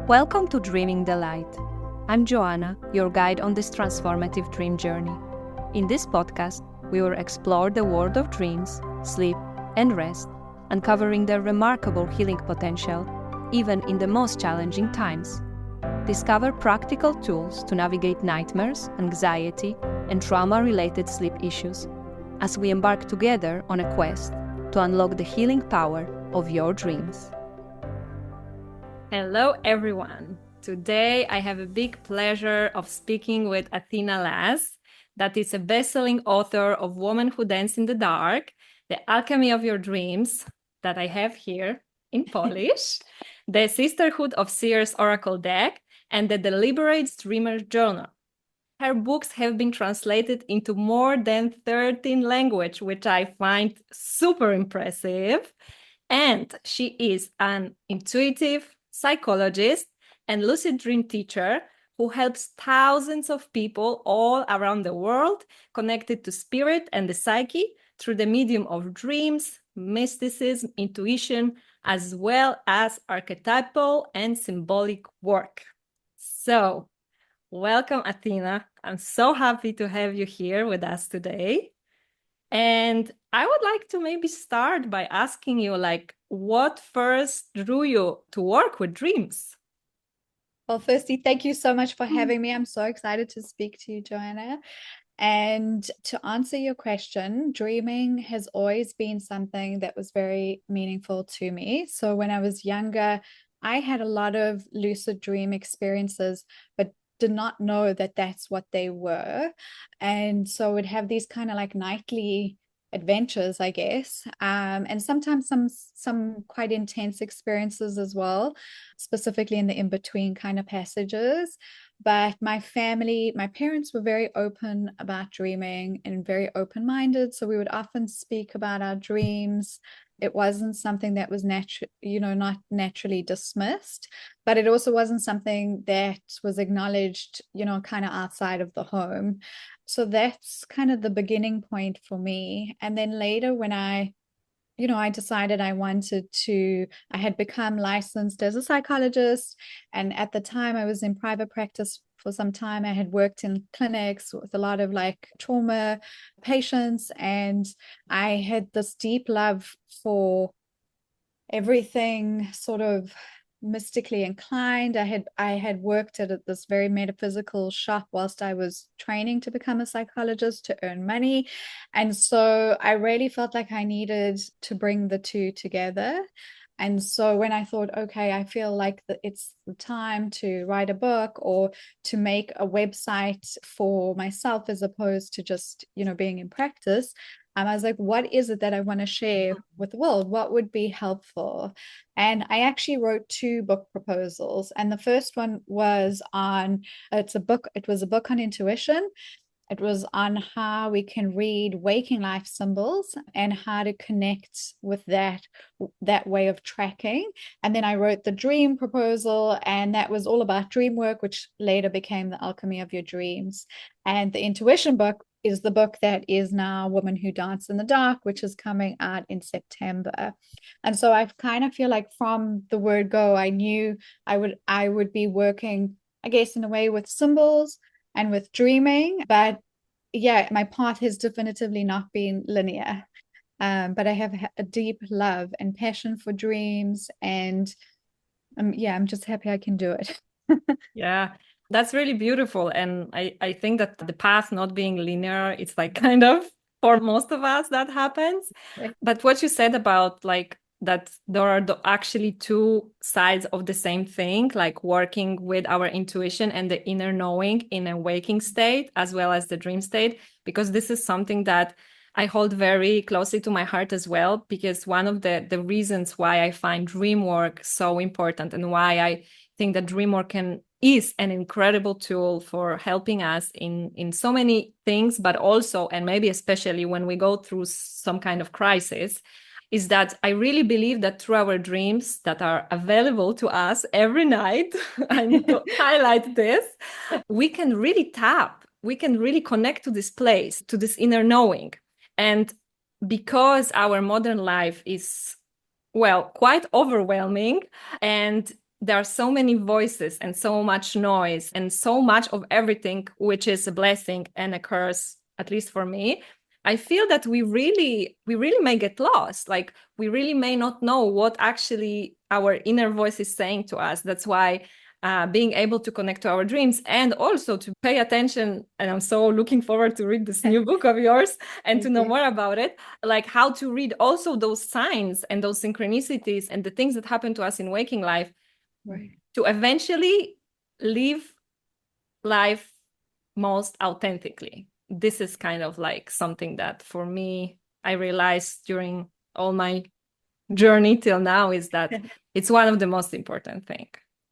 Welcome to Dreaming the Light. I'm Joanna, your guide on this transformative dream journey. In this podcast, we will explore the world of dreams, sleep, and rest, uncovering their remarkable healing potential, even in the most challenging times. Discover practical tools to navigate nightmares, anxiety, and trauma-related sleep issues, as we embark together on a quest to unlock the healing power of your dreams. Hello everyone! Today I have a big pleasure of speaking with Athena Laz, that is a bestselling author of Woman Who Dance in the Dark, The Alchemy of Your Dreams, that I have here in Polish, the Sisterhood of Seers Oracle Deck, and the Deliberate Dreamer Journal. Her books have been translated into more than 13 languages, which I find super impressive. And she is an intuitive psychologist and lucid dream teacher who helps thousands of people all around the world connected to spirit and the psyche through the medium of dreams, mysticism, intuition, as well as archetypal and symbolic work. So, welcome, Athena. I'm so happy to have you here with us today. And I would like to maybe start by asking you, what first drew you to work with dreams? Well, firstly, thank you so much for having me. I'm so excited to speak to you, Joanna. And to answer your question, dreaming has always been something that was very meaningful to me. So when I was younger, I had a lot of lucid dream experiences, but did not know that that's what they were. And so I would have these kind of like nightly adventures, I guess, and sometimes some quite intense experiences as well, specifically in the in-between kind of passages. But my parents were very open about dreaming and very open-minded, so we would often speak about our dreams. It wasn't something that was not naturally dismissed, but it also wasn't something that was acknowledged, kind of outside of the home. So that's kind of the beginning point for me. And then later when I decided I had become licensed as a psychologist. And at the time I was in private practice for some time. I had worked in clinics with a lot of like trauma patients. And I had this deep love for everything sort of mystically inclined. I had worked at this very metaphysical shop whilst I was training to become a psychologist to earn money. And so I really felt like I needed to bring the two together. And so when I thought, okay, I feel like it's the time to write a book or to make a website for myself as opposed to just, being in practice, I was like, what is it that I want to share with the world? What would be helpful? And I actually wrote 2 book proposals. And the first one was it was a book on intuition. It was on how we can read waking life symbols and how to connect with that way of tracking. And then I wrote the dream proposal, and that was all about dreamwork, which later became the Alchemy of Your Dreams. And the intuition book is the book that is now Woman Who Dance in the Dark, which is coming out in September. And so I kind of feel like from the word go, I knew I would be working, I guess, in a way with symbols and with dreaming. But yeah, my path has definitively not been linear. But I have a deep love and passion for dreams. And I'm just happy I can do it. Yeah, that's really beautiful. And I think that the path not being linear, it's like kind of for most of us that happens. Yeah. But what you said about that there are actually 2 sides of the same thing, like working with our intuition and the inner knowing in a waking state, as well as the dream state, because this is something that I hold very closely to my heart as well, because one of the reasons why I find dream work so important and why I think that dream work is an incredible tool for helping us in so many things, but also, and maybe especially when we go through some kind of crisis, is that I really believe that through our dreams that are available to us every night, I need to highlight this, we can really connect to this place, to this inner knowing. And because our modern life is, quite overwhelming, and there are so many voices and so much noise and so much of everything, which is a blessing and a curse, at least for me. I feel that we really may get lost. Like, we really may not know what actually our inner voice is saying to us. That's why being able to connect to our dreams and also to pay attention. And I'm so looking forward to read this new book of yours and to know more about it, like how to read also those signs and those synchronicities and the things that happen to us in waking life, to eventually live life most authentically. This is kind of like something that for me, I realized during all my journey till now, is that it's one of the most important things.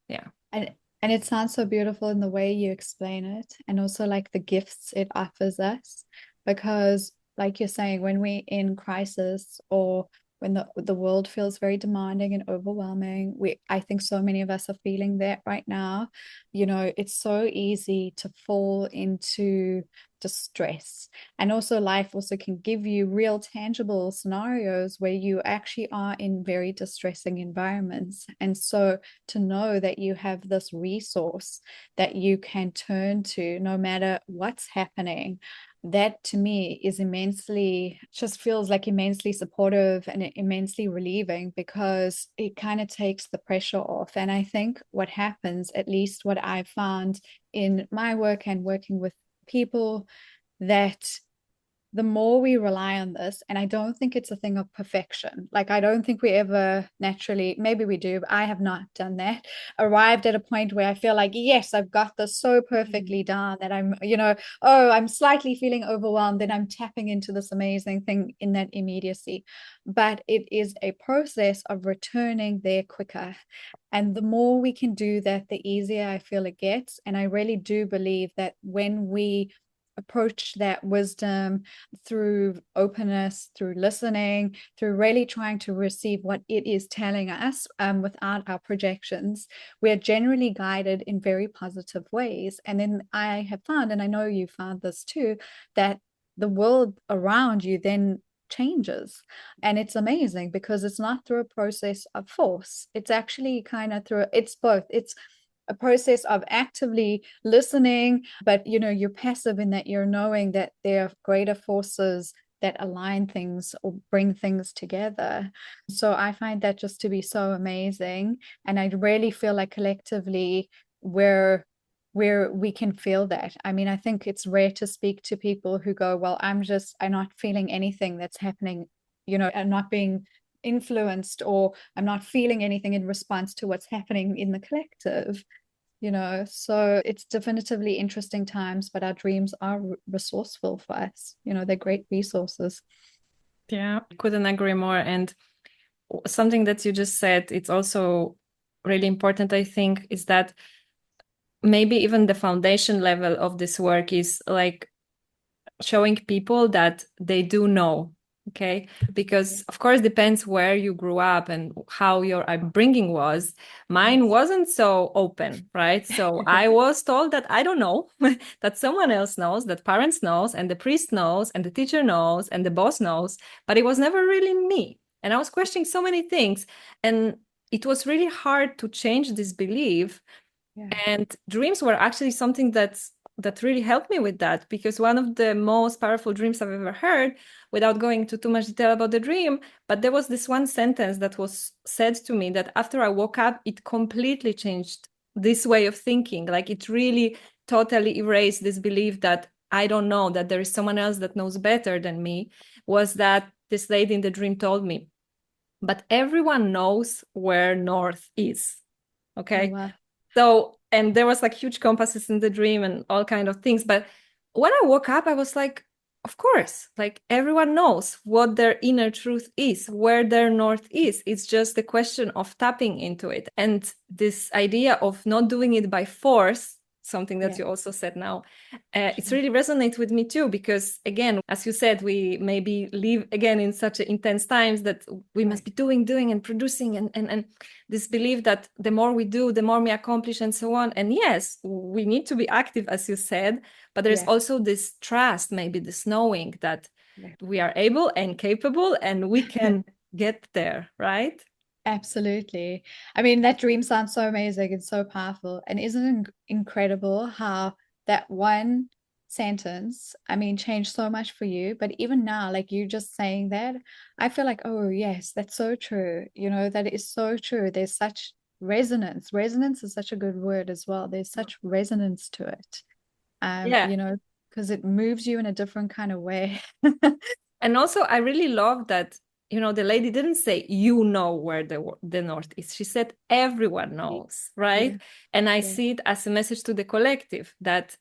Yeah. And it sounds so beautiful in the way you explain it, and also like the gifts it offers us. Because like you're saying, when we're in crisis, or when the world feels very demanding and overwhelming, I think so many of us are feeling that right now. You know, it's so easy to fall into distress. And also life also can give you real tangible scenarios where you actually are in very distressing environments. And so to know that you have this resource that you can turn to no matter what's happening, that to me is immensely, just feels like immensely supportive and immensely relieving, because it kind of takes the pressure off. And I think what happens, at least what I've found in my work and working with people, that the more we rely on this, and I don't think it's a thing of perfection. Like, I don't think we ever naturally, maybe we do, but I have not done that, arrived at a point where I feel like, yes, I've got this so perfectly done that I'm, you know, oh, I'm slightly feeling overwhelmed, then I'm tapping into this amazing thing in that immediacy. But it is a process of returning there quicker. And the more we can do that, the easier I feel it gets. And I really do believe that when we approach that wisdom through openness, through listening, through really trying to receive what it is telling us, without our projections, we're generally guided in very positive ways. And then I have found, and I know you found this too, that the world around you then changes. And it's amazing, because it's not through a process of force. It's actually kind of through, it's both. It's a process of actively listening, but you know, you're passive in that you're knowing that there are greater forces that align things or bring things together. So I find that just to be so amazing. And I really feel like collectively where we can feel that. I mean, I think it's rare to speak to people who go, well, I'm not feeling anything that's happening, you know, I'm not being influenced, or I'm not feeling anything in response to what's happening in the collective, you know. So it's definitively interesting times, but our dreams are resourceful for us, you know, they're great resources. Yeah, couldn't agree more. And something that you just said, it's also really important, I think, is that maybe even the foundation level of this work is like showing people that they do know. Okay, because of course depends where you grew up and how your upbringing was. Mine wasn't so open, right? So I was told that I don't know, that someone else knows, that parents knows, and the priest knows, and the teacher knows, and the boss knows, but it was never really me. And I was questioning so many things, and it was really hard to change this belief. And dreams were actually something that really helped me with that, because one of the most powerful dreams I've ever heard, without going into too much detail about the dream, but there was this one sentence that was said to me that after I woke up, it completely changed this way of thinking. Like, it really totally erased this belief that I don't know, that there is someone else that knows better than me. Was that this lady in the dream told me, but everyone knows where north is. Okay. Oh, wow. So, and there was like huge compasses in the dream and all kind of things. But when I woke up, I was like, of course, like everyone knows what their inner truth is, where their north is. It's just the question of tapping into it. And this idea of not doing it by force, something that you also said now, it's really resonates with me too, because again, as you said, we maybe live again in such intense times that we must be doing and producing, and this belief that the more we do, the more we accomplish, and so on. And yes, we need to be active, as you said, but there's also this trust, maybe this knowing that we are able and capable and we can get there, right? Absolutely. I mean, that dream sounds so amazing and so powerful. And isn't it incredible how that one sentence, I mean, changed so much for you? But even now, like you just saying that, I feel like, oh, yes, that's so true. You know, that is so true. There's such resonance. Resonance is such a good word as well. There's such resonance to it. Yeah. You know, because it moves you in a different kind of way. And also, I really love that, the lady didn't say, where the North is. She said, everyone knows, right? Yeah, And I yeah. see it as a message to the collective that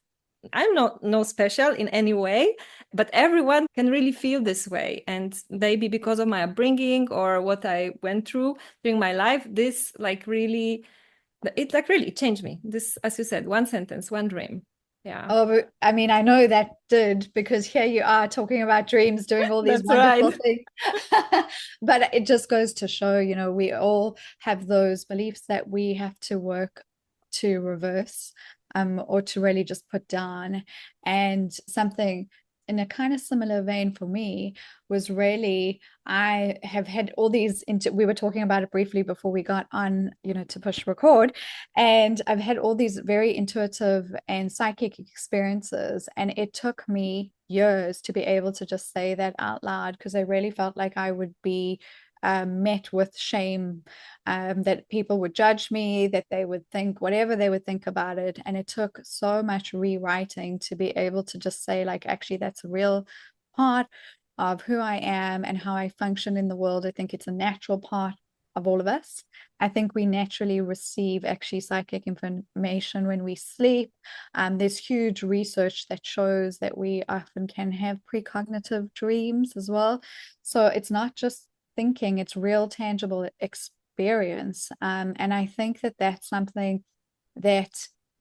I'm not no special in any way, but everyone can really feel this way. And maybe because of my upbringing or what I went through during my life, this it really changed me. This, as you said, one sentence, one dream. Yeah, Oh, I mean, I know that did because here you are talking about dreams, doing all these that's wonderful right. things. But it just goes to show, you know, we all have those beliefs that we have to work to reverse, or to really just put down. And something in a kind of similar vein for me was really, I have had all these we were talking about it briefly before we got on, you know, to push record, and I've had all these very intuitive and psychic experiences, and it took me years to be able to just say that out loud because I really felt like I would be met with shame, that people would judge me, that they would think whatever they would think about it. And it took so much rewriting to be able to just say, like, actually, that's a real part of who I am and how I function in the world. I think it's a natural part of all of us. I think we naturally receive actually psychic information when we sleep. There's huge research that shows that we often can have precognitive dreams as well. So it's not just thinking, it's real tangible experience. And I think that that's something that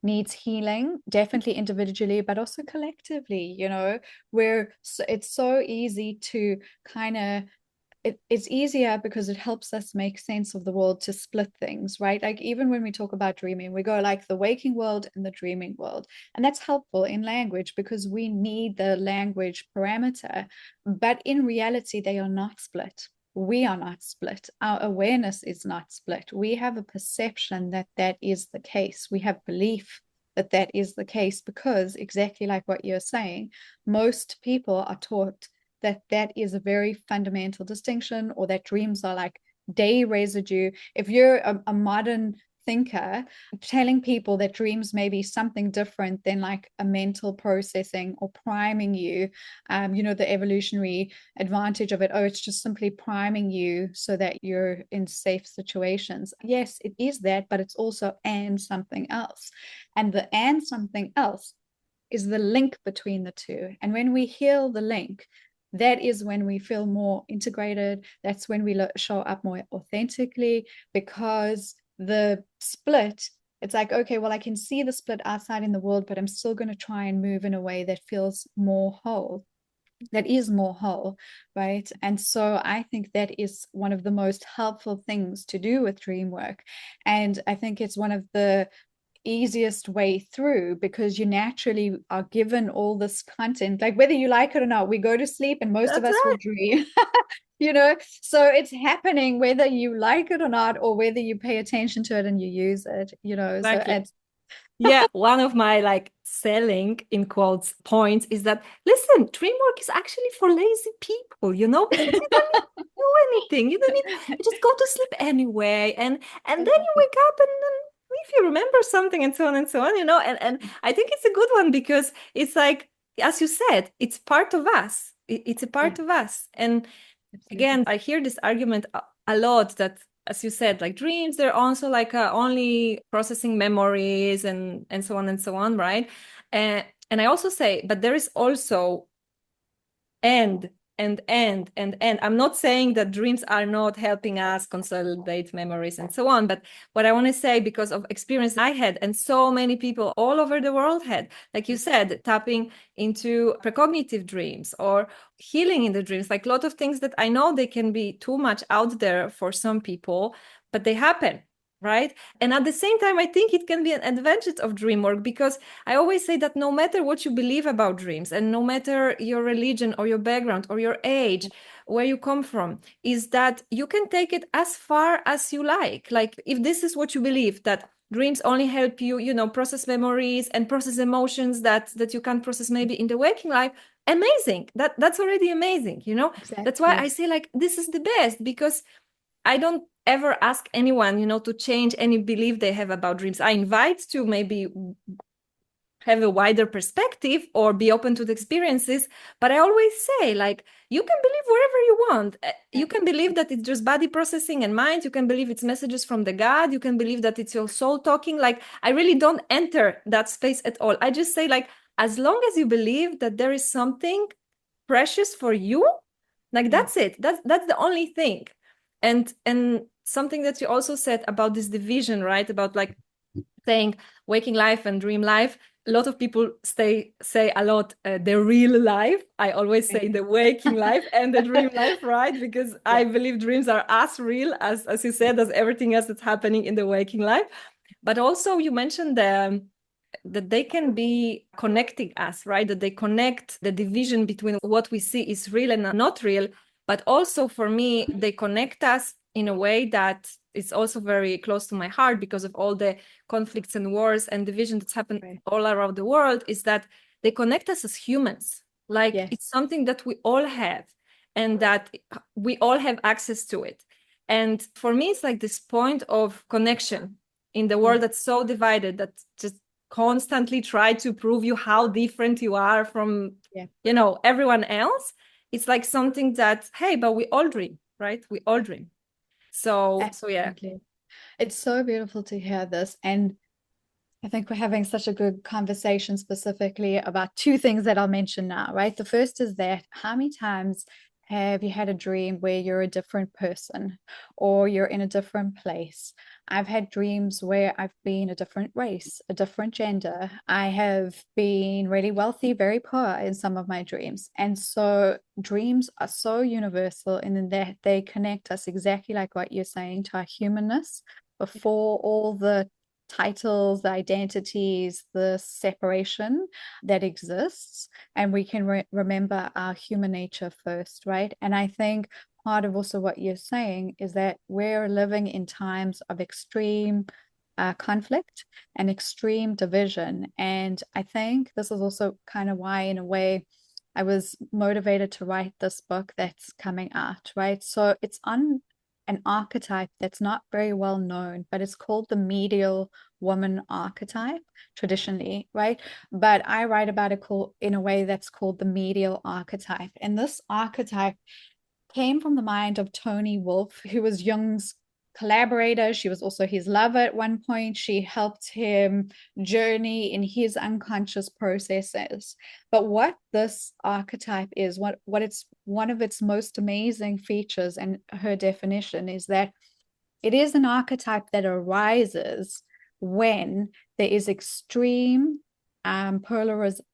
needs healing, definitely individually, but also collectively, you know, where it's so easy to kind of it's easier because it helps us make sense of the world to split things, right? Like even when we talk about dreaming, we go like the waking world and the dreaming world. And that's helpful in language because we need the language parameter. But in reality, they are not split. We are not split. Our awareness is not split. We have a perception that that is the case. We have belief that that is the case because exactly like what you're saying, most people are taught that that is a very fundamental distinction, or that dreams are like day residue. If you're a modern thinker, telling people that dreams may be something different than like a mental processing or priming you, you know, the evolutionary advantage of it, oh, it's just simply priming you so that you're in safe situations. Yes, it is that, but it's also and something else. And the and something else is the link between the two. And when we heal the link, that is when we feel more integrated. That's when we show up more authentically, because the split, it's like, okay, well, I can see the split outside in the world, but I'm still going to try and move in a way that feels more whole, that is more whole, right? And so I think that is one of the most helpful things to do with dream work. And I think it's one of the easiest way through because you naturally are given all this content, like whether you like it or not. We go to sleep and most of That's us right. will dream. You know, so it's happening whether you like it or not, or whether you pay attention to it and you use it, you know. So Exactly. it's Yeah, one of my like selling in quotes points is that listen, dream work is actually for lazy people, you know, because you don't need to do anything. You just go to sleep anyway, and then you wake up and then if you remember something and so on and so on, and I think it's a good one because it's like, as you said, it's part of us. It's a yeah, part of us. And absolutely. again, I hear this argument a lot that, as you said, like dreams, they're also like only processing memories and so on and so on, right? And I also say, but there is also and and I'm not saying that dreams are not helping us consolidate memories and so on, but what I want to say, because of experience I had and so many people all over the world had, like you said, tapping into precognitive dreams or healing in the dreams, like a lot of things that I know they can be too much out there for some people, but they happen. right? And at the same time, I think it can be an advantage of dream work, because I always say that no matter what you believe about dreams, and no matter your religion or your background or your age, where you come from, is that you can take it as far as you like. Like, if this is what you believe, that dreams only help you, you know, process memories and process emotions that you can't process maybe in the waking life, amazing. That's already amazing, you know. Exactly. That's why I say, like, this is the best, because I don't ever ask anyone, you know, to change any belief they have about dreams. I invite to maybe have a wider perspective or be open to the experiences. But I always say, like, you can believe wherever you want. You can believe that it's just body processing and mind. You can believe it's messages from the God. You can believe that it's your soul talking. Like, I really don't enter that space at all. I just say, like, as long as you believe that there is something precious for you, like, that's it. That's the only thing. And something that you also said about this division, right? About, like, saying waking life and dream life. A lot of people say a lot the real life. I always say the waking life and the dream life, right? Because I believe dreams are as real as you said, as everything else that's happening in the waking life. But also, you mentioned that they can be connecting us, right? That they connect the division between what we see is real and not real. But also, for me, they connect us in a way that is also very close to my heart, because of all the conflicts and wars and division that's happened all around the world, is that they connect us as humans. Like, it's something that we all have, and that we all have access to it. And for me, it's like this point of connection in the world that's so divided, that just constantly try to prove you how different you are from, you know, everyone else. It's like something that, hey, but we all dream, right? We all dream. So yeah. It's so beautiful to hear this. And I think we're having such a good conversation specifically about two things that I'll mention now, right? The first is that, how many times have you had a dream where you're a different person or you're in a different place? I've had dreams where I've been a different race, a different gender. I have been really wealthy, very poor in some of my dreams. And so dreams are so universal in that they connect us, exactly like what you're saying, to our humanness before all the titles, the identities, the separation that exists, and we can remember our human nature first, right? And I think part of also what you're saying is that we're living in times of extreme conflict and extreme division. And I think this is also kind of why, in a way, I was motivated to write this book that's coming out, right? So it's on an archetype that's not very well known, but it's called the medial woman archetype traditionally, right? But I write about it in a way that's called the medial archetype. And this archetype came from the mind of Toni Wolff, who was Jung's collaborator. She was also his lover at one point. She helped him journey in his unconscious processes. But what this archetype is, what it's one of its most amazing features, and her definition is that it is an archetype that arises when there is extreme polarization,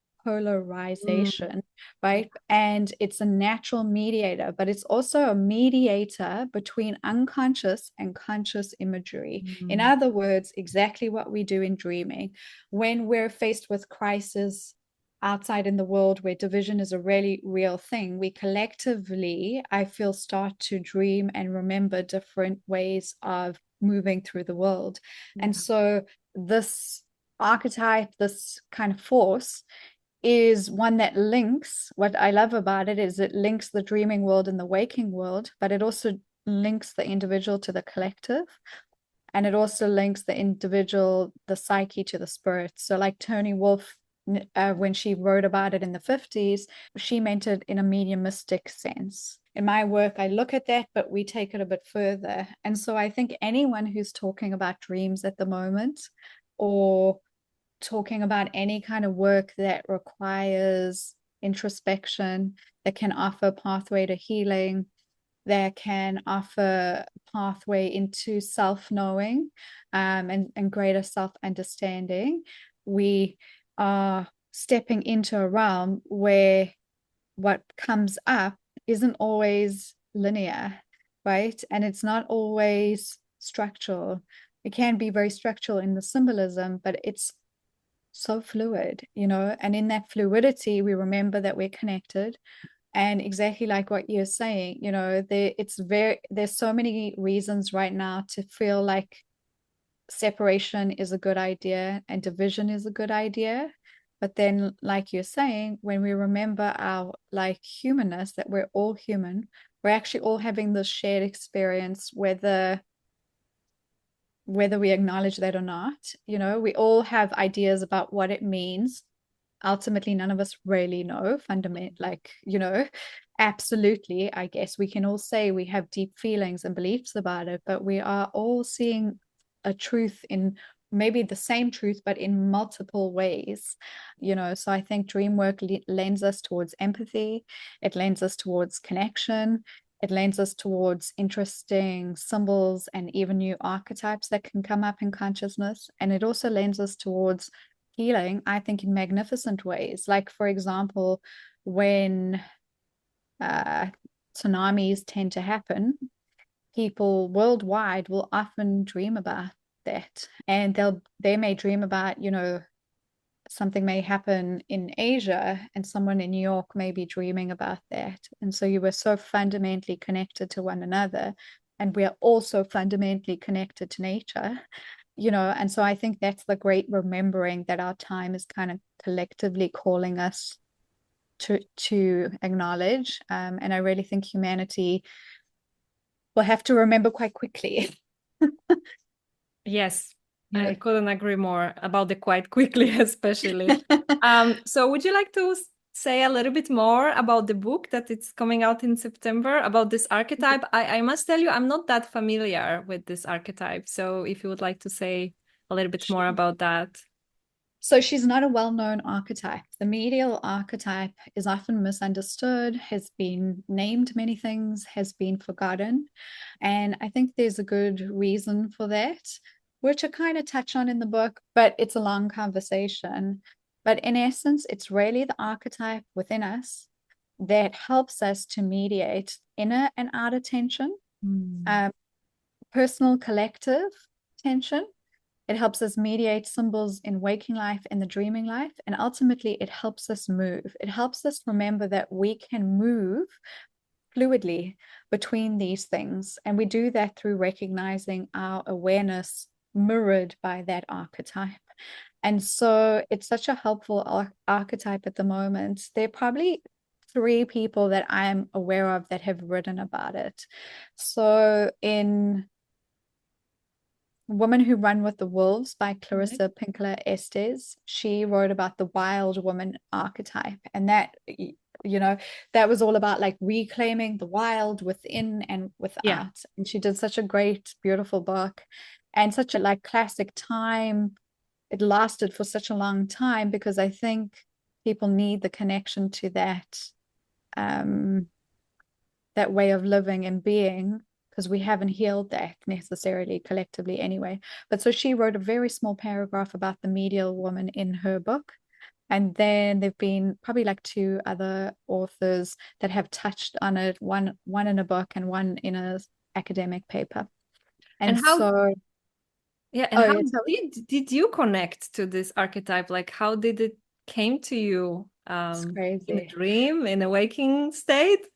right? And it's a natural mediator, but it's also a mediator between unconscious and conscious imagery. In other words, exactly what we do in dreaming. When we're faced with crisis outside in the world where division is a really real thing, we collectively, I feel, start to dream and remember different ways of moving through the world. And so this archetype, this kind of force, is one that links, what I love about it is it links the dreaming world and the waking world, but it also links the individual to the collective. And it also links the individual, the psyche, to the spirit. So like Toni Wolff, when she wrote about it in the 50s, she meant it in a mediumistic sense. In my work, I look at that, but we take it a bit further. And so I think anyone who's talking about dreams at the moment, or talking about any kind of work that requires introspection, that can offer pathway to healing, that can offer pathway into self-knowing, and greater self-understanding, we are stepping into a realm where what comes up isn't always linear, right? And it's not always structural. it can be very structural in the symbolism, but it's so fluid, and in that fluidity, we remember that we're connected. And exactly like what you're saying, there's so many reasons right now to feel like separation is a good idea and division is a good idea. But then, like you're saying, when we remember our like humanness, that we're all human, we're actually all having this shared experience, whether we acknowledge that or not. We all have ideas about what it means. Ultimately, none of us really know absolutely. I guess we can all say we have deep feelings and beliefs about it, but we are all seeing a truth in maybe the same truth, but in multiple ways. So I think dream work lends us towards empathy. It lends us towards connection. It lends us towards interesting symbols and even new archetypes that can come up in consciousness. And it also lends us towards healing, I think, in magnificent ways. Like, for example, when tsunamis tend to happen, people worldwide will often dream about that. And they may dream about, something may happen in Asia and someone in New York may be dreaming about that. And so you were so fundamentally connected to one another. And we are also fundamentally connected to nature, and so I think that's the great remembering that our time is kind of collectively calling us to acknowledge. And I really think humanity will have to remember quite quickly. Yes, Yeah. I couldn't agree more about the quite quickly, especially. So would you like to say a little bit more about the book that it's coming out in September, about this archetype? I must tell you, I'm not that familiar with this archetype. So if you would like to say a little bit more about that. So she's not a well-known archetype. The medial archetype is often misunderstood, has been named many things, has been forgotten. And I think there's a good reason for that, which I kind of touch on in the book, but it's a long conversation. But in essence, it's really the archetype within us that helps us to mediate inner and outer tension, personal, collective tension. It helps us mediate symbols in waking life and the dreaming life. And ultimately, it helps us move. It helps us remember that we can move fluidly between these things. And we do that through recognizing our awareness mirrored by that archetype. And so it's such a helpful archetype at the moment. There are probably 3 people that I'm aware of that have written about it. So in Woman Who Run with the Wolves by Clarissa Pinkola Estes, she wrote about the wild woman archetype. And that, that was all about like reclaiming the wild within and without. Yeah. And she did such a great, beautiful book and such a like classic time. It lasted for such a long time because I think people need the connection to that, that way of living and being, because we haven't healed that necessarily collectively anyway. But so she wrote a very small paragraph about the medial woman in her book. And then there've been probably like 2 other authors that have touched on it, one in a book and one in an academic paper. And how, so and how did you connect to this archetype? Like, how did it came to you? It's crazy. In a dream, in a waking state?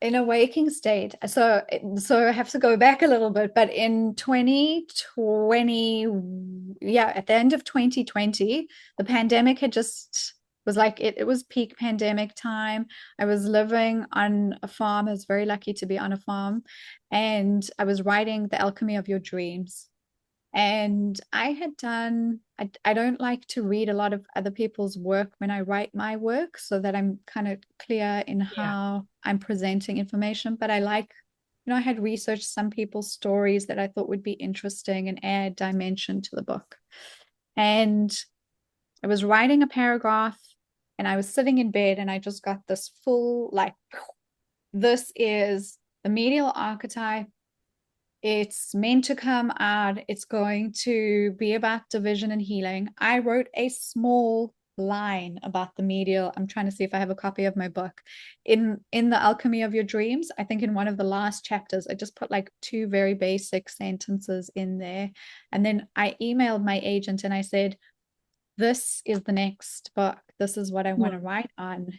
In a waking state. So I have to go back a little bit, but in 2020, at the end of 2020, the pandemic had just was like it was peak pandemic time. I was living on a farm. I was very lucky to be on a farm, and I was writing The Alchemy of Your Dreams. And I had done, I don't like to read a lot of other people's work when I write my work so that I'm kind of clear in how I'm presenting information. But I like, I had researched some people's stories that I thought would be interesting and add dimension to the book. And I was writing a paragraph and I was sitting in bed and I just got this full, like, this is the medial archetype. It's meant to come out. It's going to be about division and healing. I wrote a small line about the medial. I'm trying to see if I have a copy of my book. In the Alchemy of Your Dreams, I think in one of the last chapters, I just put like two very basic sentences in there. And then I emailed my agent and I said, this is the next book. This is what I want to write on.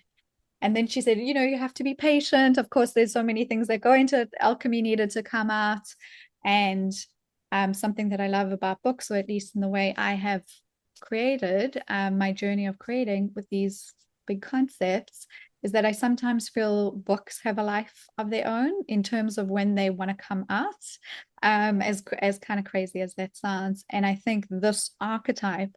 And then she said, you have to be patient. Of course, there's so many things that go into it. Alchemy needed to come out. And something that I love about books, or at least in the way I have created my journey of creating with these big concepts, is that I sometimes feel books have a life of their own in terms of when they want to come out, as kind of crazy as that sounds. And I think this archetype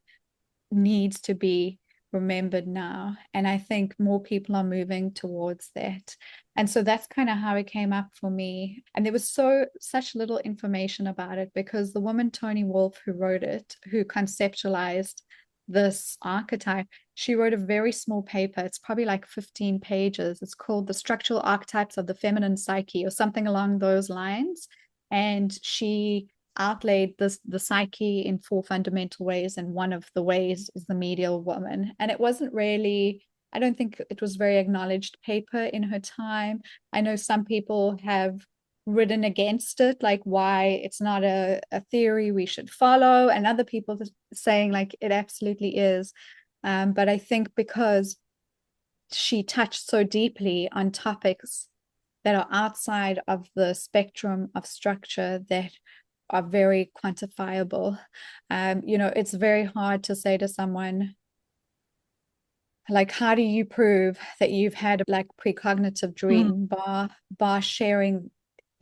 needs to be remembered now, and I think more people are moving towards that. And so that's kind of how it came up for me. And there was such little information about it, because the woman Toni Wolff, who wrote it, who conceptualized this archetype, she wrote a very small paper. It's probably like 15 pages. It's called The Structural Archetypes of the Feminine Psyche, or something along those lines. And she outlaid the psyche in 4 fundamental ways, and one of the ways is the medial woman. And it wasn't really, I don't think it was very acknowledged paper in her time. I know some people have written against it, like why it's not a theory we should follow, and other people saying like it absolutely is. But I think because she touched so deeply on topics that are outside of the spectrum of structure that are very quantifiable. It's very hard to say to someone, like, how do you prove that you've had like precognitive dream bar sharing,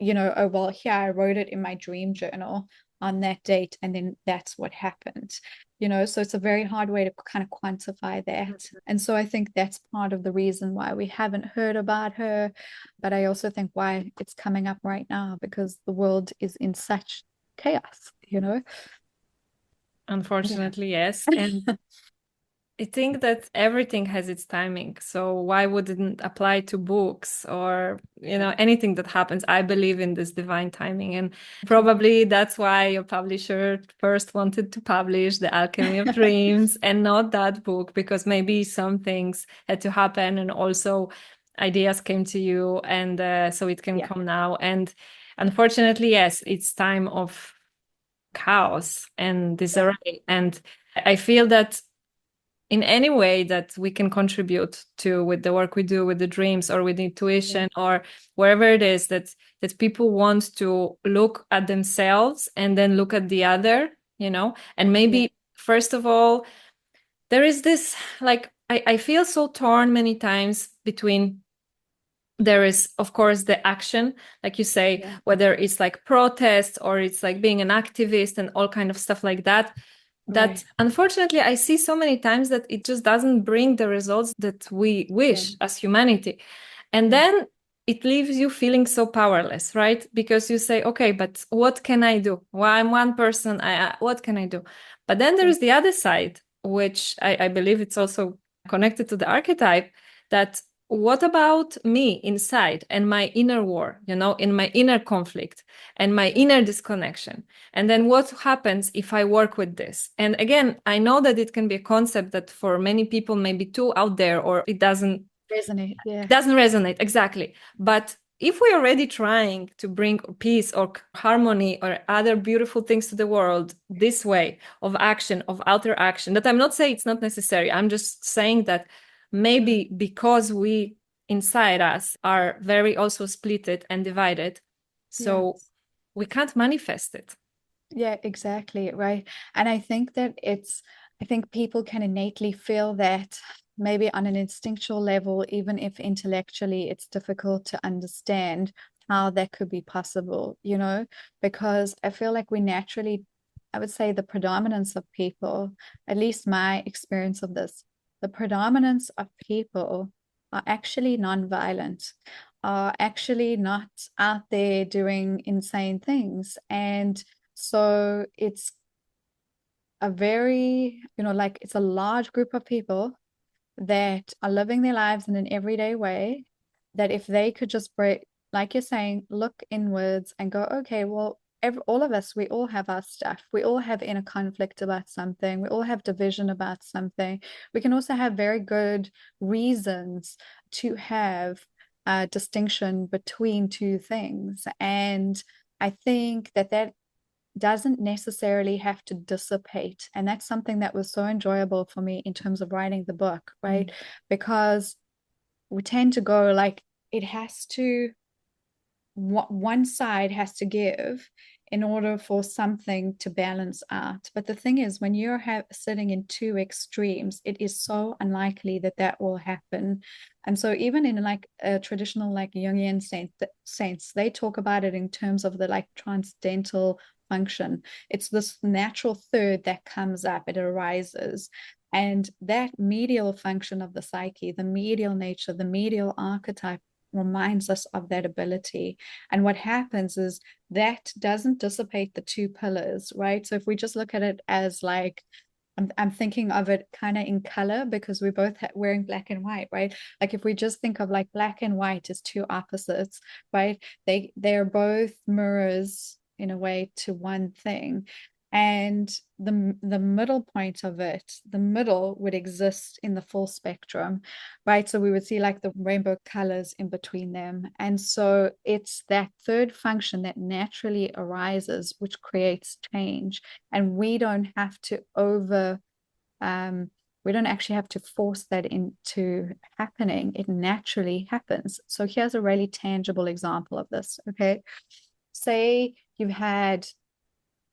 oh, well, here I wrote it in my dream journal on that date, and then that's what happened. So it's a very hard way to kind of quantify that. And so I think that's part of the reason why we haven't heard about her. But I also think why it's coming up right now, because the world is in such chaos. Unfortunately, yes. And I think that everything has its timing. So why wouldn't it apply to books or, anything that happens? I believe in this divine timing. And probably that's why your publisher first wanted to publish The Alchemy of Dreams and not that book, because maybe some things had to happen, and also ideas came to you, and so it can come now. And unfortunately, yes, it's time of chaos and disarray. And I feel that in any way that we can contribute to with the work we do with the dreams or with intuition or wherever it is, that people want to look at themselves and then look at the other, and maybe first of all, there is this, like, I feel so torn many times between, there is, of course, the action, like you say, whether it's like protests or it's like being an activist and all kind of stuff like that. That unfortunately I see so many times that it just doesn't bring the results that we wish as humanity. And then it leaves you feeling so powerless, right? Because you say, okay, but what can I do? Well, I'm one person, what can I do? But then there is the other side, which I believe it's also connected to the archetype, that what about me inside and my inner war, in my inner conflict and my inner disconnection? And then what happens if I work with this? And again, I know that it can be a concept that for many people may be too out there, or it doesn't resonate. It doesn't resonate, exactly. But if we're already trying to bring peace or harmony or other beautiful things to the world, this way of action, of outer action, that I'm not saying it's not necessary. I'm just saying that maybe because we inside us are very also splitted and divided, so we can't manifest it. Yeah, exactly. Right. And I think that I think people can innately feel that, maybe on an instinctual level, even if intellectually it's difficult to understand how that could be possible, because I feel like we naturally, I would say the predominance of people, at least my experience of this, the predominance of people are actually non-violent, are actually not out there doing insane things. And so it's a very, like, it's a large group of people that are living their lives in an everyday way, that if they could just break, like you're saying, look inwards and go, okay, well, all of us, we all have our stuff. We all have inner conflict about something. We all have division about something. We can also have very good reasons to have a distinction between two things. And I think that doesn't necessarily have to dissipate. And that's something that was so enjoyable for me in terms of writing the book, right? Because we tend to go like, it has to, one side has to give in order for something to balance out. But the thing is, when you're sitting in two extremes, it is so unlikely that that will happen. And so even in like a traditional like Jungian sense, they talk about it in terms of the like transcendental function. It's this natural third that comes up, it arises. And that medial function of the psyche, the medial nature, the medial archetype reminds us of that ability. And what happens is that doesn't dissipate the two pillars, right? So if we just look at it as like, I'm thinking of it kind of in color because we're both wearing black and white, right? Like if we just think of like black and white as two opposites, right? They're both mirrors in a way to one thing. And the middle point of it, the middle would exist in the full spectrum, right? So we would see like the rainbow colors in between them. And so it's that third function that naturally arises, which creates change. And we don't have to we don't actually have to force that into happening. It naturally happens. So here's a really tangible example of this, okay? Say you've had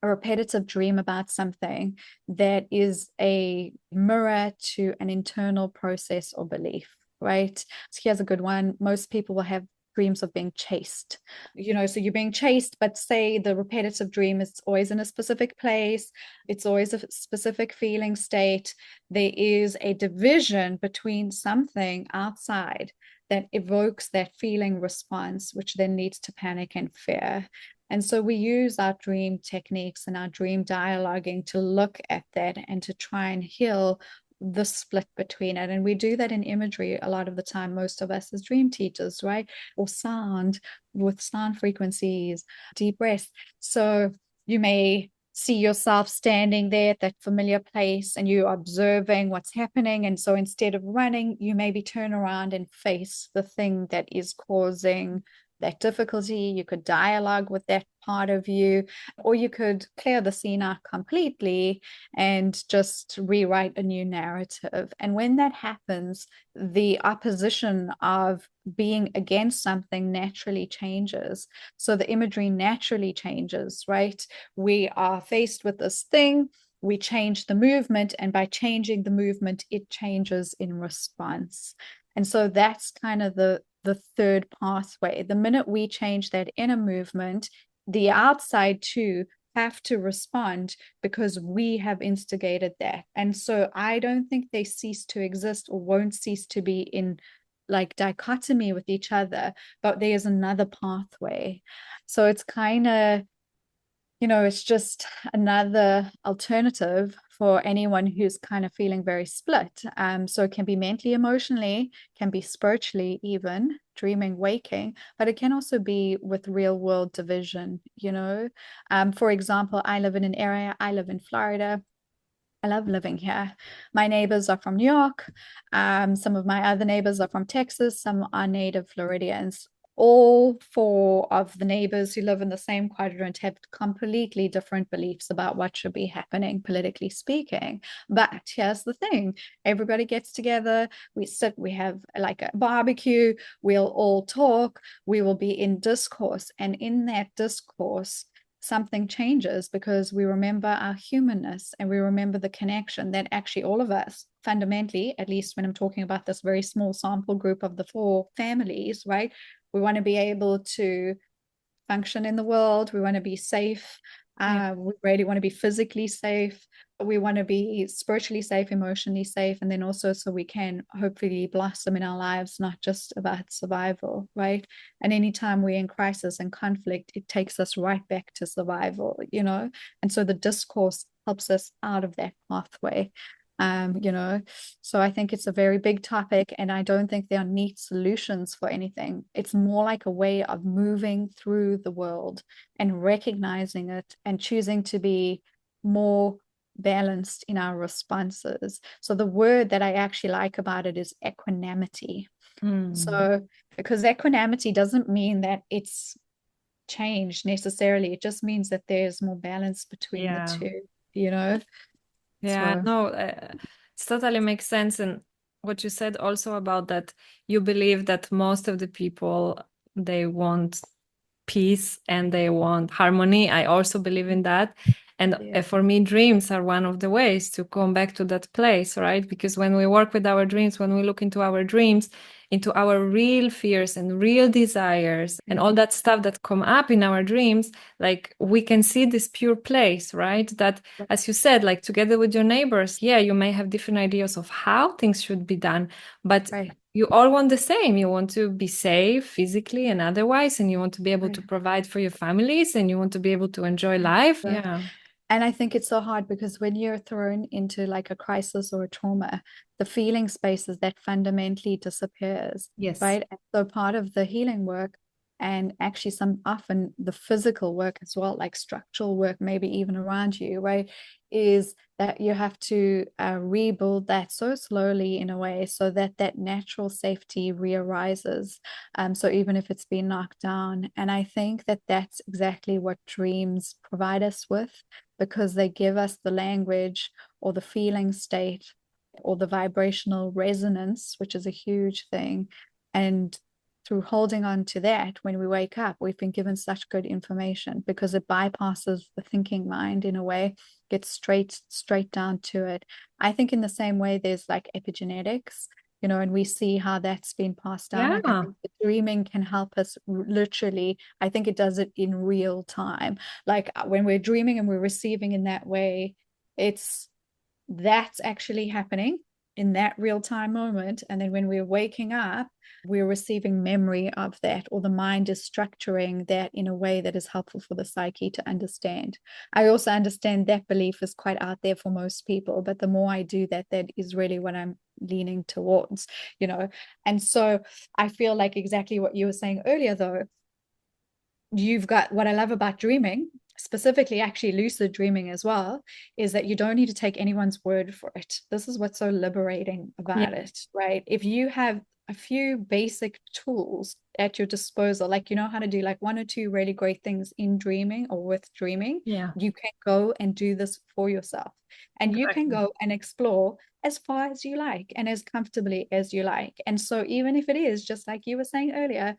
a repetitive dream about something that is a mirror to an internal process or belief, right? So here's a good one. Most people will have dreams of being chased, so you're being chased, but say the repetitive dream is always in a specific place, it's always a specific feeling state. There is a division between something outside that evokes that feeling response, which then leads to panic and fear. And so we use our dream techniques and our dream dialoguing to look at that and to try and heal the split between it. And we do that in imagery a lot of the time, most of us as dream teachers, right? Or sound, with sound frequencies, deep breaths. So you may see yourself standing there at that familiar place and you're observing what's happening. And so instead of running, you maybe turn around and face the thing that is causing that difficulty. You could dialogue with that part of you, or you could clear the scene out completely and just rewrite a new narrative. And when that happens, the opposition of being against something naturally changes. So the imagery naturally changes, right? We are faced with this thing, we change the movement, and by changing the movement, it changes in response. And so that's kind of the third pathway. The minute we change that inner movement, the outside too have to respond because we have instigated that. And so I don't think they cease to exist or won't cease to be in like dichotomy with each other, but there's another pathway. So it's kind of, it's just another alternative for anyone who's kind of feeling very split. So it can be mentally, emotionally, can be spiritually, even dreaming, waking, but it can also be with real world division, For example, I live in Florida. I love living here. My neighbors are from New York. Some of my other neighbors are from Texas. Some are native Floridians. All four of the neighbors who live in the same quadrant have completely different beliefs about what should be happening, politically speaking. But here's the thing. Everybody gets together. We sit, we have like a barbecue. We'll all talk. We will be in discourse. And in that discourse, something changes because we remember our humanness and we remember the connection that actually all of us fundamentally, at least when I'm talking about this very small sample group of the four families, right? We want to be able to function in the world. We want to be safe. We really want to be physically safe. We want to be spiritually safe, emotionally safe, and then also so we can hopefully blossom in our lives, not just about survival, right? And anytime we're in crisis and conflict, it takes us right back to survival, And so the discourse helps us out of that pathway. You know, so I think it's a very big topic, and I don't think there are neat solutions for anything. It's more like a way of moving through the world and recognizing it and choosing to be more balanced in our responses. So the word that I actually like about it is equanimity. So because equanimity doesn't mean that it's changed necessarily, it just means that there's more balance between the Yeah. two, you know. Yeah, So no, it totally makes sense. And what you said also about that, you believe that most of the people, they want peace and they want harmony. I also believe in that. And yeah, for me, dreams are one of the ways to come back to that place, right? Because when we work with our dreams, when we look into our dreams, into our real fears and real desires and all that stuff that come up in our dreams, like we can see this pure place, right? That, as you said, like together with your neighbors, yeah, you may have different ideas of how things should be done, but right, you all want the same. You want to be safe physically and otherwise, and you want to be able right. to provide for your families, and you want to be able to enjoy life. Right. Yeah. And I think it's so hard because when you're thrown into like a crisis or a trauma, the feeling spaces that fundamentally disappears, Yes. right? And so part of the healing work, and actually some often the physical work as well, like structural work, maybe even around you, right, is that you have to rebuild that so slowly in a way so that that natural safety re-arises. So even if it's been knocked down, and I think that that's exactly what dreams provide us with, because they give us the language or the feeling state or the vibrational resonance, which is a huge thing. And through holding on to that, when we wake up, we've been given such good information because it bypasses the thinking mind in a way, gets straight down to it. I think in the same way, there's like epigenetics, you know, and we see how that's been passed down. Like I Yeah. think the dreaming can help us literally, I think it does it in real time. Like when we're dreaming and we're receiving in that way, it's that's actually happening in that real time moment. And then when we're waking up, we're receiving memory of that, or the mind is structuring that in a way that is helpful for the psyche to understand. I also understand that belief is quite out there for most people, but the more I do that, that is really what I'm leaning towards, you know. And so I feel like exactly what you were saying earlier, though, you've got what I love about dreaming, specifically actually lucid dreaming as well, is that you don't need to take anyone's word for it. This is what's so liberating Yeah. about it, right? If you have a few basic tools at your disposal, like you know how to do like one or two really great things in dreaming or with dreaming, Yeah. you can go and do this for yourself. And you can Exactly. go and explore as far as you like and as comfortably as you like. And so even if it is just like you were saying earlier,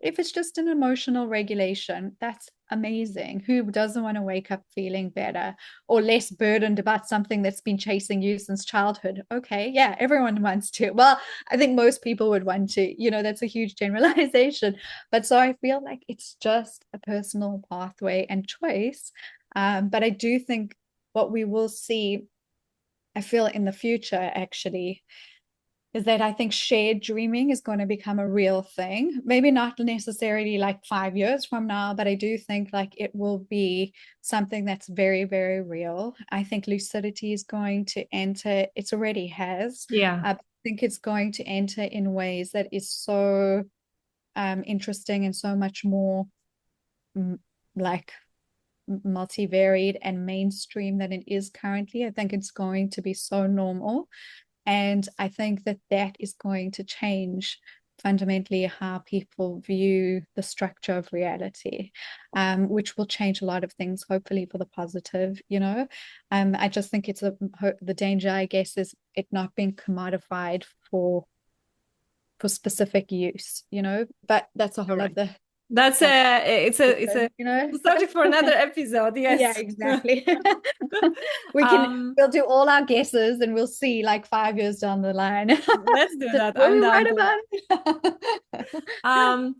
if it's just an emotional regulation, that's amazing. Who doesn't want to wake up feeling better or less burdened about something that's been chasing you since childhood? Okay, yeah, everyone wants to. Well, I think most people would want to. You know, that's a huge generalization. But so I feel like it's just a personal pathway and choice. But I do think what we will see, I feel in the future actually, is that I think shared dreaming is going to become a real thing. Maybe not necessarily like 5 years from now, but I do think like it will be something that's very, very real. I think lucidity is going to enter, it's already has. Yeah. I think it's going to enter in ways that is so interesting and so much more like multivaried and mainstream than it is currently. I think it's going to be so normal. And I think that that is going to change fundamentally how people view the structure of reality, which will change a lot of things, hopefully for the positive, you know. I just think it's the danger, I guess, is it not being commodified for specific use, you know. But that's a whole Correct. other That's it's a you know. subject for another episode. Yeah, Yes. exactly. um, We'll do all our guesses and we'll see like 5 years down the line. let's do that. Were I'm we down right to it. about it? Um,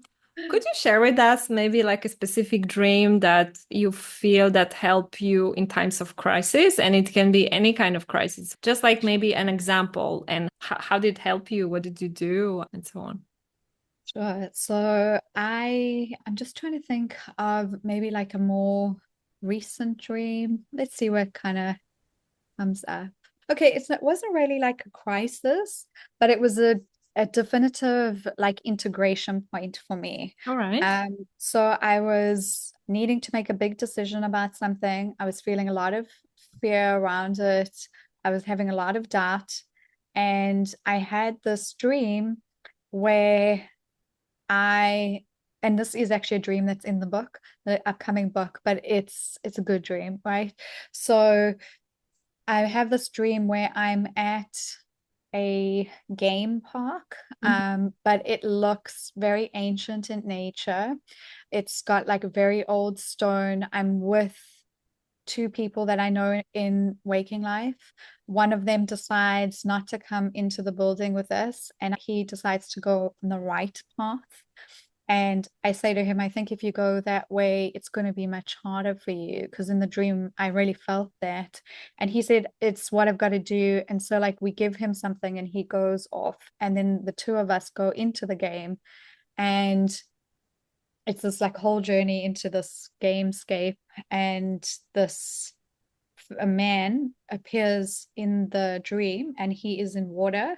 could you share with us maybe like a specific dream that you feel that help you in times of crisis? And it can be any kind of crisis, just like maybe an example and how did it help you? What did you do? And so on. Sure. So I'm just trying to think of maybe like a more recent dream. Let's see what kind of comes up. Okay, it wasn't really like a crisis, but it was a definitive like integration point for me. All right. So I was needing to make a big decision about something. I was feeling a lot of fear around it. I was having a lot of doubt, and I had this dream where and this is actually a dream that's in the book, the upcoming book, but it's a good dream, right? So I have this dream where I'm at a game park, but it looks very ancient in nature. It's got like a very old stone. I'm with two people that I know in waking life. One of them decides not to come into the building with us, and he decides to go on the right path. And I say to him, I think if you go that way, it's going to be much harder for you. Because in the dream, I really felt that. And he said, it's what I've got to do. And so, like, we give him something and he goes off. And then the two of us go into the game. And it's this like whole journey into this gamescape. And a man appears in the dream and he is in water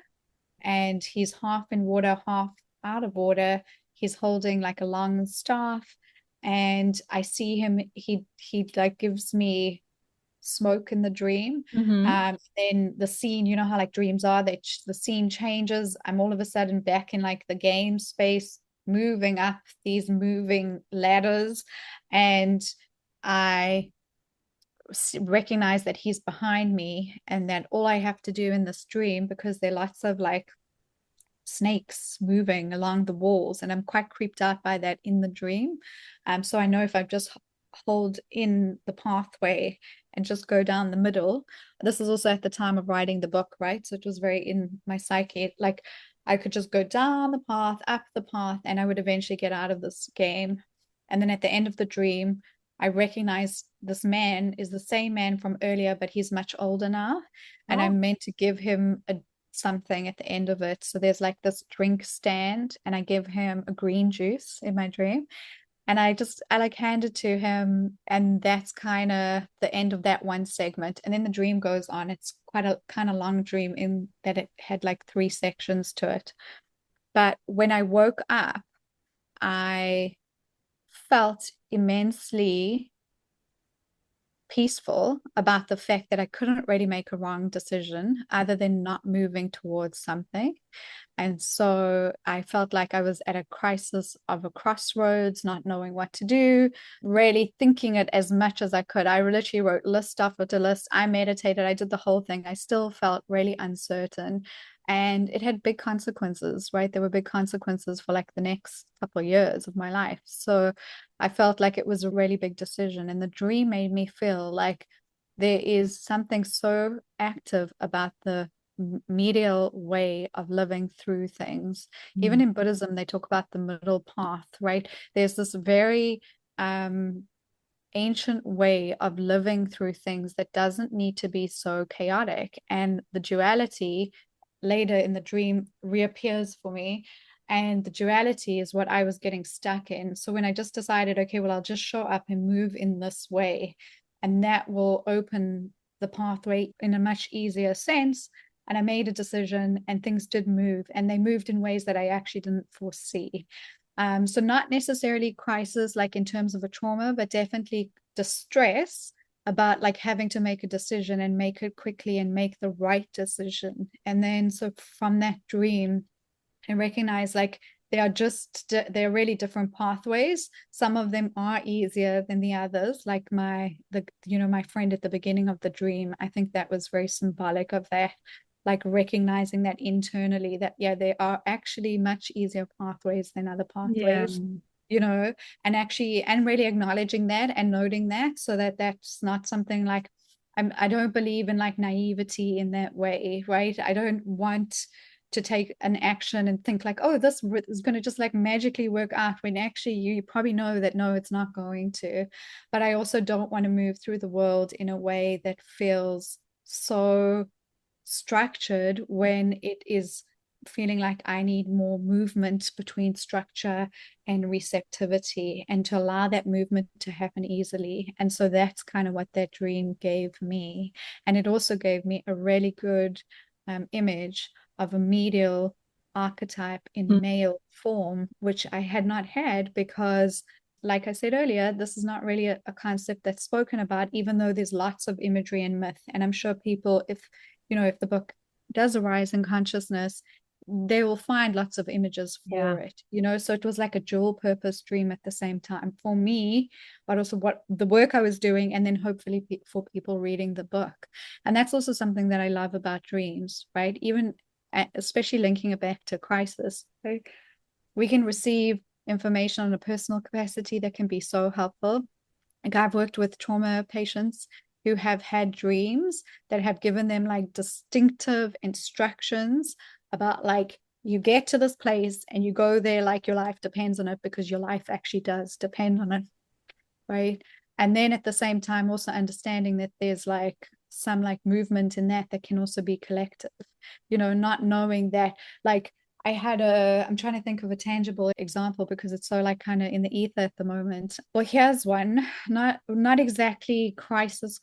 and he's half in water, half out of water. He's holding like a long staff, and I see him. He like gives me smoke in the dream. Mm-hmm. Then the scene, you know how like dreams are, that the scene changes. I'm all of a sudden back in like the game space, moving up these moving ladders, and I recognize that he's behind me and that all I have to do in this dream, because there are lots of like snakes moving along the walls, and I'm quite creeped out by that in the dream. So I know if I just hold in the pathway and just go down the middle. This is also at the time of writing the book, right? So it was very in my psyche. Like I could just go down the path, up the path, and I would eventually get out of this game. And then at the end of the dream, I recognize this man is the same man from earlier, but he's much older now. And Oh. I'm meant to give him something at the end of it. So there's like this drink stand, and I give him a green juice in my dream. And I like hand it to him, and that's kind of the end of that one segment. And then the dream goes on. It's quite a kind of long dream in that it had like 3 sections to it. But when I woke up, I felt immensely peaceful about the fact that I couldn't really make a wrong decision other than not moving towards something. And so I felt like I was at a crisis of a crossroads, not knowing what to do, really thinking it as much as I could. I literally wrote list after list. I meditated, I did the whole thing. I still felt really uncertain. And it had big consequences, right? There were big consequences for like the next couple of years of my life. So I felt like it was a really big decision. And the dream made me feel like there is something so active about the medial way of living through things. Even in Buddhism, they talk about the middle path, right? There's this very ancient way of living through things that doesn't need to be so chaotic. And the duality later in the dream reappears for me. And the duality is what I was getting stuck in. So when I just decided, okay, well, I'll just show up and move in this way, and that will open the pathway in a much easier sense. And I made a decision, and things did move, and they moved in ways that I actually didn't foresee. So not necessarily crisis, like in terms of a trauma, but definitely distress about like having to make a decision and make it quickly and make the right decision. And then so from that dream, I recognize like they're really different pathways. Some of them are easier than the others, like my friend at the beginning of the dream. I think that was very symbolic of that, like recognizing that internally, that there are actually much easier pathways than other Yeah. pathways, and really acknowledging that and noting that, so that that's not something like I don't believe in like naivety in that way, right? I don't want to take an action and think like, oh, this is going to just like magically work out, when actually you probably know that no, it's not going to. But I also don't want to move through the world in a way that feels so structured when it is feeling like I need more movement between structure and receptivity, and to allow that movement to happen easily. And so that's kind of what that dream gave me. And it also gave me a really good image of a medial archetype in male form, which I had not had because, like I said earlier, this is not really a concept that's spoken about, even though there's lots of imagery and myth. And I'm sure people, if the book does arise in consciousness, they will find lots of images for it, so it was like a dual purpose dream at the same time for me, but also what the work I was doing, and then hopefully for people reading the book. And that's also something that I love about dreams, right? Even especially linking it back to crisis, right? We can receive information on a personal capacity that can be so helpful. Like, I've worked with trauma patients who have had dreams that have given them like distinctive instructions about, like, you get to this place and you go there like your life depends on it, because your life actually does depend on it, right? And then at the same time also understanding that there's like some like movement in that can also be collective, not knowing that, like, I'm trying to think of a tangible example because it's so like kind of in the ether at the moment. Well, here's one, not exactly crisis,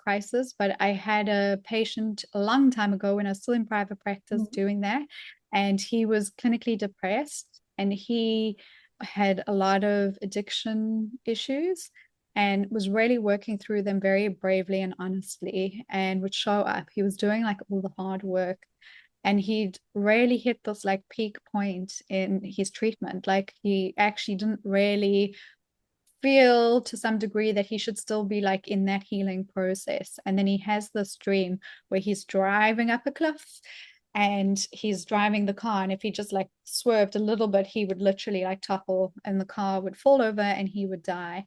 but I had a patient a long time ago when I was still in private practice doing that, and he was clinically depressed, and he had a lot of addiction issues, and was really working through them very bravely and honestly, and would show up. He was doing like all the hard work, and he'd really hit this like peak point in his treatment. Like, he actually didn't really feel to some degree that he should still be like in that healing process. And then he has this dream where he's driving up a cliff, and he's driving the car, and if he just like swerved a little bit, he would literally like topple and the car would fall over and he would die.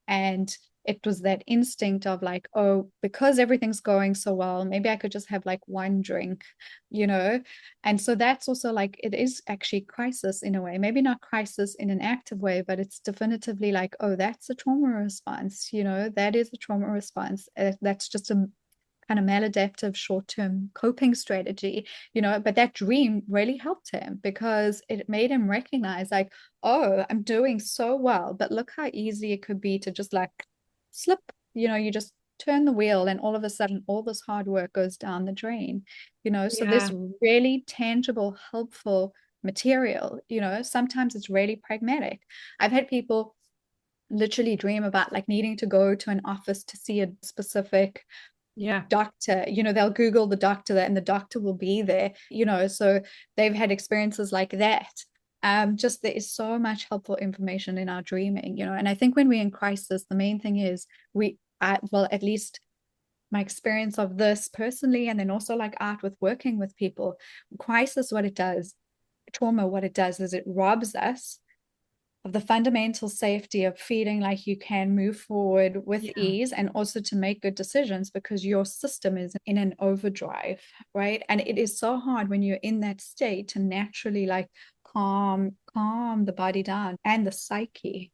And it was that instinct of like, oh, because everything's going so well, maybe I could just have like one drink, and so that's also like, it is actually crisis in a way, maybe not crisis in an active way, but it's definitively like, oh, that's a trauma response, that is a trauma response. That's just a kind of maladaptive short-term coping strategy, but that dream really helped him because it made him recognize, like, oh, I'm doing so well, but look how easy it could be to just like slip, you just turn the wheel and all of a sudden all this hard work goes down the drain, so this really tangible, helpful material, sometimes it's really pragmatic. I've had people literally dream about like needing to go to an office to see a specific doctor, they'll Google the doctor and the doctor will be there, so they've had experiences like that. Just there is so much helpful information in our dreaming, and I think when we're in crisis, the main thing is well, at least my experience of this personally, and then also like art with working with people, crisis, trauma, what it does is it robs us of the fundamental safety of feeling like you can move forward with ease, and also to make good decisions because your system is in an overdrive, right? And it is so hard when you're in that state to naturally like calm the body down and the psyche,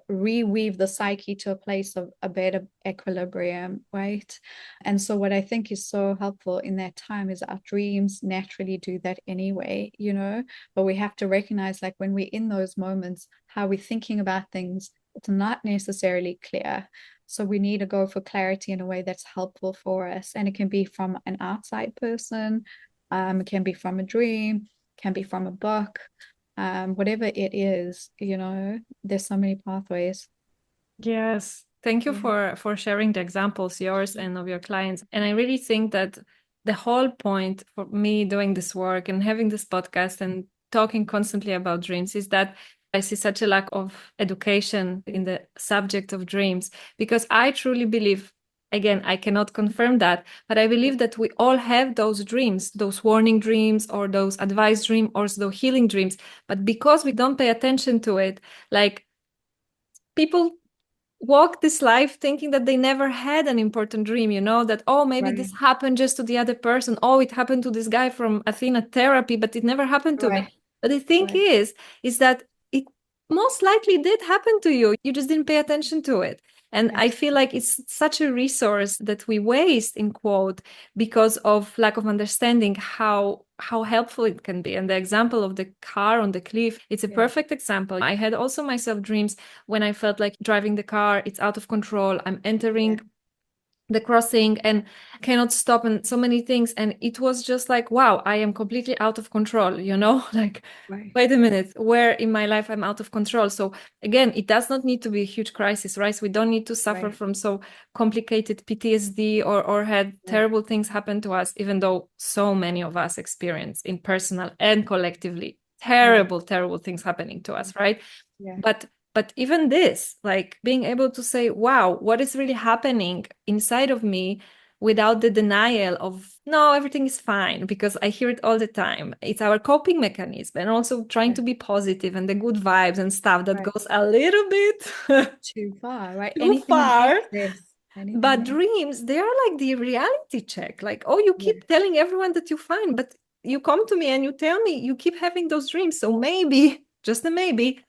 reweave the psyche to a place of a better equilibrium, right? And so what I think is so helpful in that time is our dreams naturally do that anyway, but we have to recognize, like, when we're in those moments, how we're thinking about things, it's not necessarily clear. So we need to go for clarity in a way that's helpful for us. And it can be from an outside person, it can be from a dream, can be from a book, whatever it is, there's so many pathways. Yes. Thank you for sharing the examples, yours and of your clients. And I really think that the whole point for me doing this work and having this podcast and talking constantly about dreams is that I see such a lack of education in the subject of dreams, because I truly believe, again, I cannot confirm that, but I believe that we all have those dreams, those warning dreams or those advice dreams or those healing dreams. But because we don't pay attention to it, like, people walk this life thinking that they never had an important dream, that, oh, maybe this happened just to the other person. Oh, it happened to this guy from Athena therapy, but it never happened to me. But the thing is that it most likely did happen to you. You just didn't pay attention to it. And I feel like it's such a resource that we waste, in quote, because of lack of understanding how helpful it can be. And the example of the car on the cliff, it's a perfect example. I had also myself dreams when I felt like driving the car, it's out of control. I'm entering the crossing and cannot stop, and so many things. And it was just like, wow, I am completely out of control, you know, like, wait a minute, where in my life I'm out of control. So again, it does not need to be a huge crisis, right? We don't need to suffer from so complicated PTSD or had terrible things happen to us, even though so many of us experience in personal and collectively terrible things happening to us, right? But even this, like being able to say, wow, what is really happening inside of me, without the denial of, no, everything is fine, because I hear it all the time. It's our coping mechanism, and also trying to be positive and the good vibes and stuff that goes a little bit too far, right? too Anything far. But in dreams, they are like the reality check. Like, oh, you keep telling everyone that you're fine, but you come to me and you tell me you keep having those dreams. So maybe, just a maybe,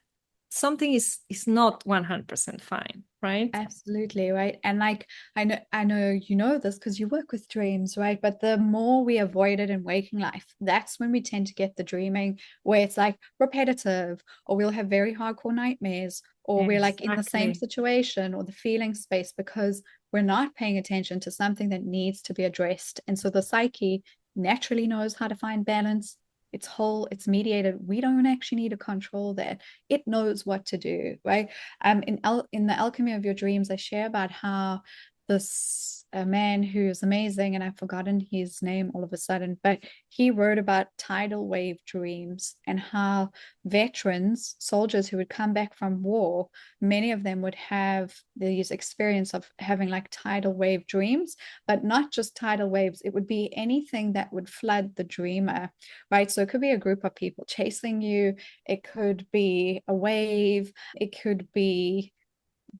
something is not 100% fine, right? Absolutely, right. And like I know you know this because you work with dreams, right? But the more we avoid it in waking life, that's when we tend to get the dreaming where it's like repetitive, or we'll have very hardcore nightmares, or we're like in the same situation or the feeling space because we're not paying attention to something that needs to be addressed. And so the psyche naturally knows how to find balance. It's whole, it's mediated. We don't actually need to control that. It knows what to do, right? In the Alchemy of Your Dreams, I share about how this a man who is amazing, and I've forgotten his name all of a sudden, but he wrote about tidal wave dreams and how veterans, soldiers who would come back from war, many of them would have these experience of having like tidal wave dreams, but not just tidal waves. It would be anything that would flood the dreamer, right? So it could be a group of people chasing you. It could be a wave. It could be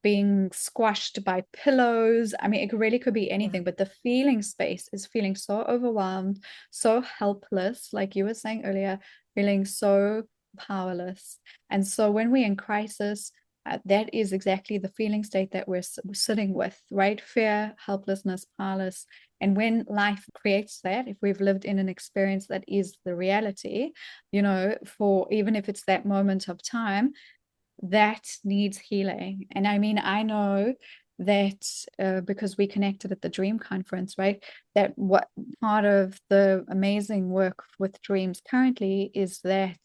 being squashed by pillows. I mean, it really could be anything, but the feeling space is feeling so overwhelmed, so helpless, like you were saying earlier, feeling so powerless. And so when we're in crisis, that is exactly the feeling state that we're sitting with, right? Fear, helplessness, powerless. And when life creates that, if we've lived in an experience that is the reality, you know, for even if it's that moment of time, that needs healing. And I mean, I know that because we connected at the dream conference, right, that what part of the amazing work with dreams currently is that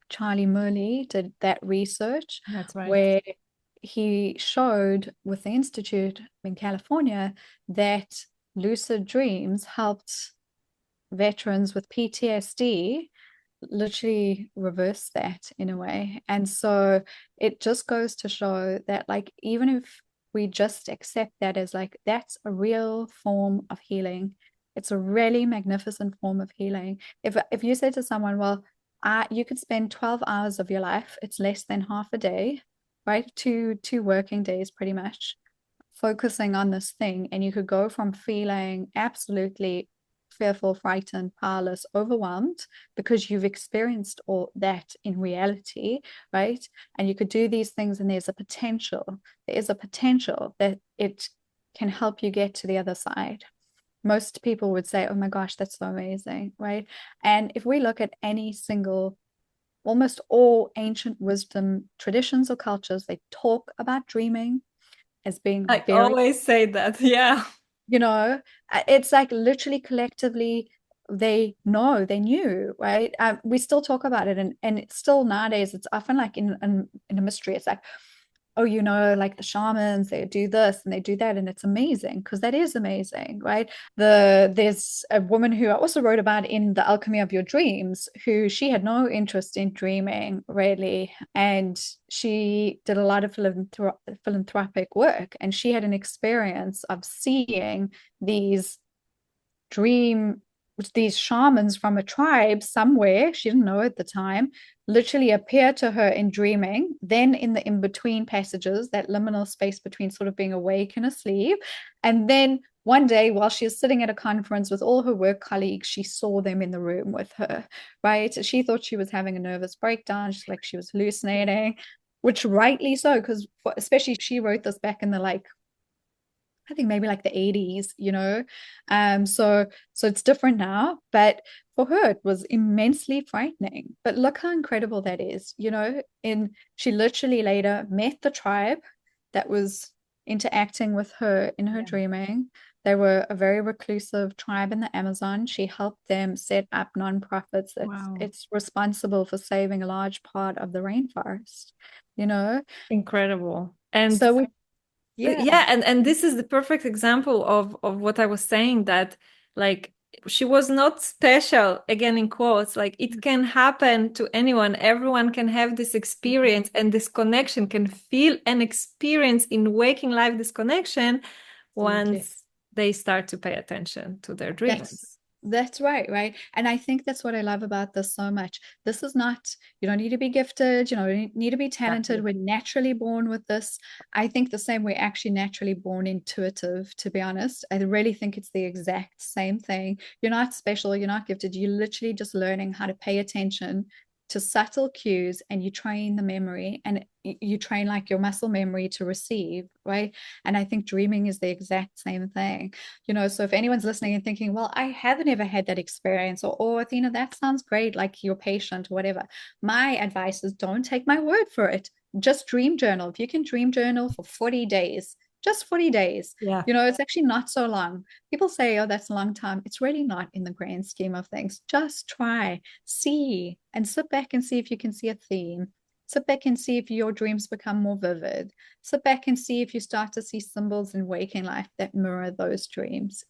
Charlie Murley did that research. That's right. Where he showed with the institute in California that lucid dreams helped veterans with PTSD literally reverse that in a way. And so it just goes to show that, like, even if we just accept that as like, that's a real form of healing, it's a really magnificent form of healing. If you say to someone, well, you could spend 12 hours of your life, it's less than half a day, right? Two working days pretty much, focusing on this thing, and you could go from feeling absolutely fearful, frightened, powerless, overwhelmed, because you've experienced all that in reality, right? And you could do these things, and there is a potential that it can help you get to the other side. Most people would say, oh my gosh, that's so amazing, right? And if we look at any single, almost all ancient wisdom traditions or cultures, they talk about dreaming as being I very, always say that. Yeah. you know, it's like literally collectively they know, they knew, right? We still talk about it, and it's still nowadays it's often like in a mystery. It's like, oh, you know, like the shamans, they do this and they do that, and it's amazing, because that is amazing, right? There's a woman who I also wrote about in The Alchemy of Your Dreams, who she had no interest in dreaming really, and she did a lot of philanthropic work, and she had an experience of seeing these dream these shamans from a tribe somewhere, she didn't know at the time, literally appear to her in dreaming, then in the in-between passages, that liminal space between sort of being awake and asleep. And then one day, while she was sitting at a conference with all her work colleagues, she saw them in the room with her, right? She thought she was having a nervous breakdown, just like she was hallucinating. which rightly so, because especially she wrote this back in the I think maybe like the 80s, so it's different now, but for her it was immensely frightening. But look how incredible that is, and she literally later met the tribe that was interacting with her in her dreaming. They were a very reclusive tribe in the Amazon. She helped them set up nonprofits it's responsible for saving a large part of the rainforest, Incredible. And so yeah, and this is the perfect example of what I was saying, that like she was not special, again in quotes, like it can happen to anyone. Everyone can have this experience, and this connection, can feel and experience in waking life this connection once they start to pay attention to their dreams. That's right. And I think that's what I love about this so much. This is not, you don't need to be gifted, you don't need to be talented. We're naturally born with this. I think the same, we're actually naturally born intuitive, to be honest. I really think it's the exact same thing. You're not special, you're not gifted. You're literally just learning how to pay attention to subtle cues, and you train the memory, and you train like your muscle memory to receive, right? And I think dreaming is the exact same thing, so if anyone's listening and thinking, well, I haven't ever had that experience, or, oh, Athena, that sounds great, like you're patient or whatever, my advice is don't take my word for it. Just dream journal. If you can dream journal for 40 days, just 40 days. It's actually not so long. People say, oh, that's a long time. It's really not in the grand scheme of things. Just try, see, and sit back and see if you can see a theme. Sit back and see if your dreams become more vivid. Sit back and see if you start to see symbols in waking life that mirror those dreams,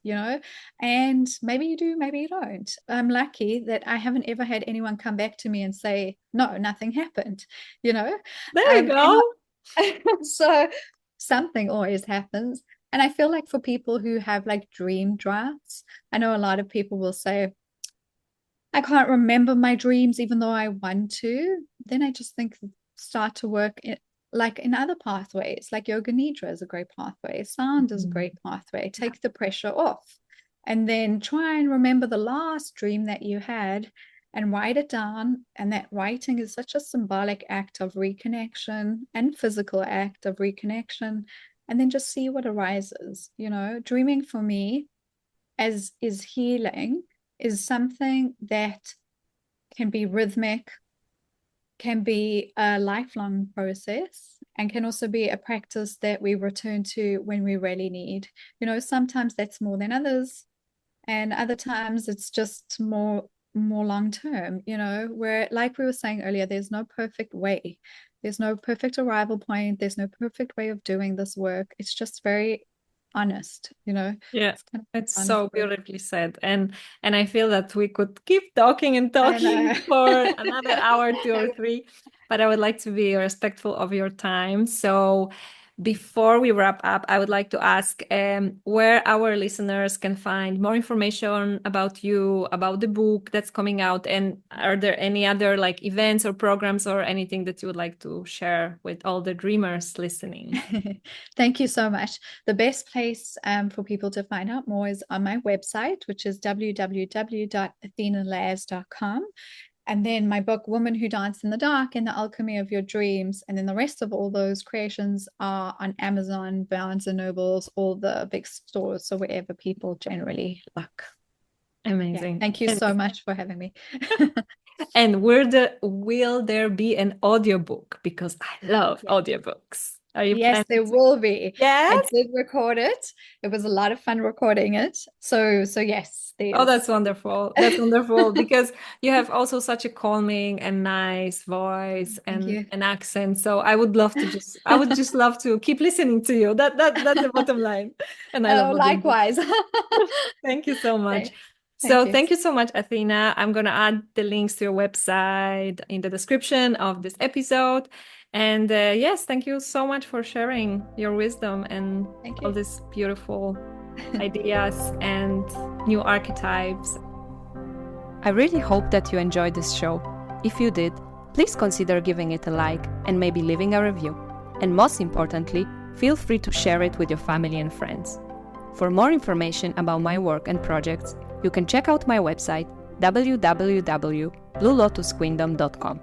and maybe you do, maybe you don't. I'm lucky that I haven't ever had anyone come back to me and say, no, nothing happened, There you go. So something always happens. And I feel like for people who have like dream drafts, I know a lot of people will say, I can't remember my dreams even though I want to. Then I just think start to work in other pathways, like yoga nidra is a great pathway. Sound is a great pathway. Take the pressure off, and then try and remember the last dream that you had and write it down. And that writing is such a symbolic act of reconnection and physical act of reconnection. And then just see what arises. Dreaming for me as is healing is something that can be rhythmic, can be a lifelong process, and can also be a practice that we return to when we really need. Sometimes that's more than others, and other times it's just more long term, where, like we were saying earlier, there's no perfect way. There's no perfect arrival point. There's no perfect way of doing this work. It's just very honest, Yeah, it's so beautifully said. And I feel that we could keep talking and talking for another hour, 2 or 3, but I would like to be respectful of your time. So before we wrap up, I would like to ask where our listeners can find more information about you, about the book that's coming out, and are there any other like events or programs or anything that you would like to share with all the dreamers listening? Thank you so much. The best place for people to find out more is on my website, which is www.athenalaz.com. And then my book, Woman Who Danced in the Dark, and the Alchemy of Your Dreams. And then the rest of all those creations are on Amazon, Barnes and Nobles, all the big stores. So wherever people generally look. Amazing. Yeah. Thank you so much for having me. And will there be an audiobook? Because I love audiobooks. Are you Yes, there will be. Yes. I did record it. It was a lot of fun recording it. So yes. Oh, that's wonderful. That's wonderful because you have also such a calming and nice voice and an accent. So I would just love to keep listening to you. That's the bottom line. And I love likewise. Thank you so much. Thank you so much, Athena. I'm going to add the links to your website in the description of this episode. And yes, thank you so much for sharing your wisdom and all these beautiful ideas and new archetypes. I really hope that you enjoyed this show. If you did, please consider giving it a like and maybe leaving a review. And most importantly, feel free to share it with your family and friends. For more information about my work and projects, you can check out my website www.bluelotusqueendom.com.